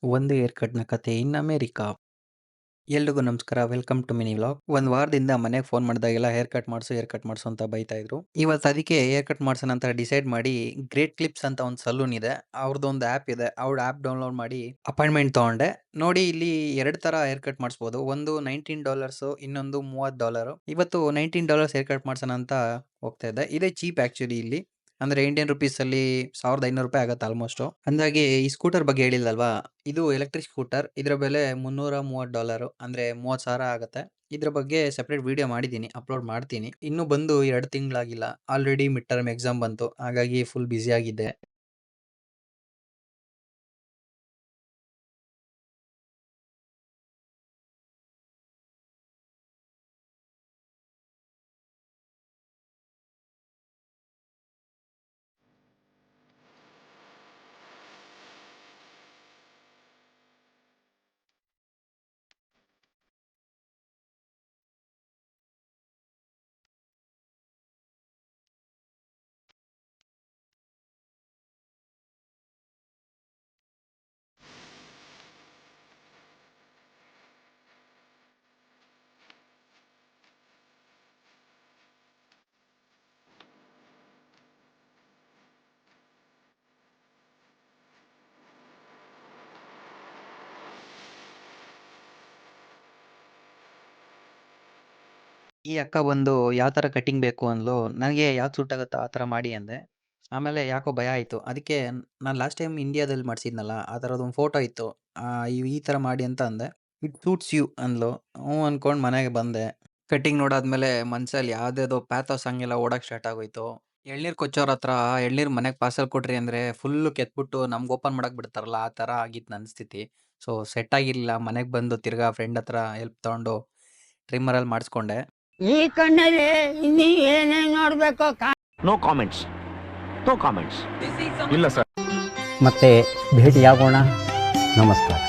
ಒಂದು ಹೇರ್ ಕಟ್‌ನ ಕಥೆ ಇನ್ ಅಮೆರಿಕಾ. ಎಲ್ರಿಗೂ ನಮಸ್ಕಾರ. Welcome to mini vlog. ಒಂದು ವಾರದಿಂದ ಮನೆಗೆ ಫೋನ್ ಮಾಡಿದಾಗೆಲ್ಲ ಹೇರ್ ಕಟ್ ಮಾಡಿಸು ಅಂತ ಬೈತಾ ಇದ್ರು. ಇವತ್ತು ಅದಕ್ಕೆ ಹೇರ್ ಕಟ್ ಮಾಡ್ಸೋಣ ಅಂತ ಡಿಸೈಡ್ ಮಾಡಿ ಗ್ರೇಟ್ ಕ್ಲಿಪ್ಸ್ ಅಂತ ಒಂದು ಸಲೂನ್ ಇದೆ. ಅವ್ರದ್ದೊಂದು ಆ್ಯಪ್ ಇದೆ. ಅವ್ರ ಆ್ಯಪ್ ಡೌನ್ಲೋಡ್ ಮಾಡಿ ಅಪಾಯಿಂಟ್ಮೆಂಟ್ ತಗೊಂಡೆ. ನೋಡಿ ಇಲ್ಲಿ 2 ತರ ಹೇರ್ ಕಟ್ ಮಾಡಿಸ್ಬೋದು. ಒಂದು $19, ಇನ್ನೊಂದು $30. ಇವತ್ತು $19 ಹೇರ್ ಕಟ್ ಮಾಡ್ಸೋಣ ಅಂತ ಹೋಗ್ತಾ ಇದ್ದೆ. ಇದೇ ಚೀಪ್ ಆಕ್ಚುಲಿ ಇಲ್ಲಿ. ಅಂದ್ರೆ ಇಂಡಿಯನ್ ರುಪೀಸ್ ಅಲ್ಲಿ ₹1500 ಆಗುತ್ತೆ ಆಲ್ಮೋಸ್ಟ್. ಅಂದಾಗೆ ಈ ಸ್ಕೂಟರ್ ಬಗ್ಗೆ ಹೇಳಿಲ್ಲಲ್ವಾ, ಇದು ಎಲೆಕ್ಟ್ರಿಕ್ ಸ್ಕೂಟರ್. ಇದರ ಬೆಲೆ $330 ಅಂದ್ರೆ 30,000 ಆಗುತ್ತೆ. ಇದ್ರ ಬಗ್ಗೆ ಸೆಪರೇಟ್ ವಿಡಿಯೋ ಮಾಡಿದ್ದೀನಿ, ಅಪ್ಲೋಡ್ ಮಾಡ್ತೀನಿ. ಇನ್ನು ಬಂದು 2 ತಿಂಗಳಾಗಿಲ್ಲ. ಆಲ್ರೆಡಿ ಮಿಡ್ ಟರ್ಮ್ ಎಕ್ಸಾಮ್ ಬಂತು, ಹಾಗಾಗಿ ಫುಲ್ ಬ್ಯುಸಿ ಆಗಿದ್ದೆ. ಈ ಅಕ್ಕ ಬಂದು ಯಾವ ಥರ ಕಟಿಂಗ್ ಬೇಕು ಅಂದ್ಲು. ನನಗೆ ಯಾವ್ದು ಸೂಟ್ ಆಗುತ್ತೋ ಆ ಥರ ಮಾಡಿ ಅಂದೆ. ಆಮೇಲೆ ಯಾಕೋ ಭಯ ಆಯಿತು. ಅದಕ್ಕೆ ನಾನು ಲಾಸ್ಟ್ ಟೈಮ್ ಇಂಡಿಯಾದಲ್ಲಿ ಮಾಡಿಸಿದ್ನಲ್ಲ, ಆ ಥರದೊಂದು ಫೋಟೋ ಇತ್ತು. ಈ ಥರ ಮಾಡಿ ಅಂತ ಅಂದೆ. ಇಟ್ ಸೂಟ್ಸ್ ಯು ಅಂದ್ಲು. ಹ್ಞೂ ಅಂದ್ಕೊಂಡು ಮನೆಗೆ ಬಂದೆ. ಕಟಿಂಗ್ ನೋಡಾದ್ಮೇಲೆ ಮನ್ಸಲ್ಲಿ ಯಾವ್ದ್ಯಾವ್ದೋ ಪ್ಯಾಥೋ ಸಾಂಗ್ ಎಲ್ಲ ಓಡಕ್ಕೆ ಸ್ಟಾರ್ಟ್ ಆಗೋಯ್ತು. ಎಳ್ನೀರು ಕೊಚ್ಚೋರ ಹತ್ರ ಎಳ್ನೀರು ಮನೆಗೆ ಪಾರ್ಸಲ್ ಕೊಟ್ರಿ ಅಂದರೆ ಫುಲ್ಲು ಕೆತ್ಬಿಟ್ಟು ನಮ್ಗೆ ಓಪನ್ ಮಾಡಕ್ಕೆ ಬಿಡ್ತಾರಲ್ಲ, ಆ ಥರ ಆಗಿತ್ತು ನನ್ನ ಸ್ಥಿತಿ. ಸೊ ಸೆಟ್ ಆಗಿರಲಿಲ್ಲ. ಮನೆಗೆ ಬಂದು ತಿರ್ಗಾ ಫ್ರೆಂಡ್ ಹತ್ರ ಹೆಲ್ಪ್ ತೊಗೊಂಡು ಟ್ರಿಮ್ಮರಲ್ಲಿ ಮಾಡಿಸ್ಕೊಂಡೆ. ಈ ಕಣ್ಣಲ್ಲಿ ಇನ್ನೀ ಏನೇನ್ ನೋಡ್ಬೇಕು ನೋ ಕಾಮೆಂಟ್ಸ್ ಇಲ್ಲ ಸರ್. ಮತ್ತೆ ಭೇಟಿಯಾಗೋಣ. ನಮಸ್ಕಾರ.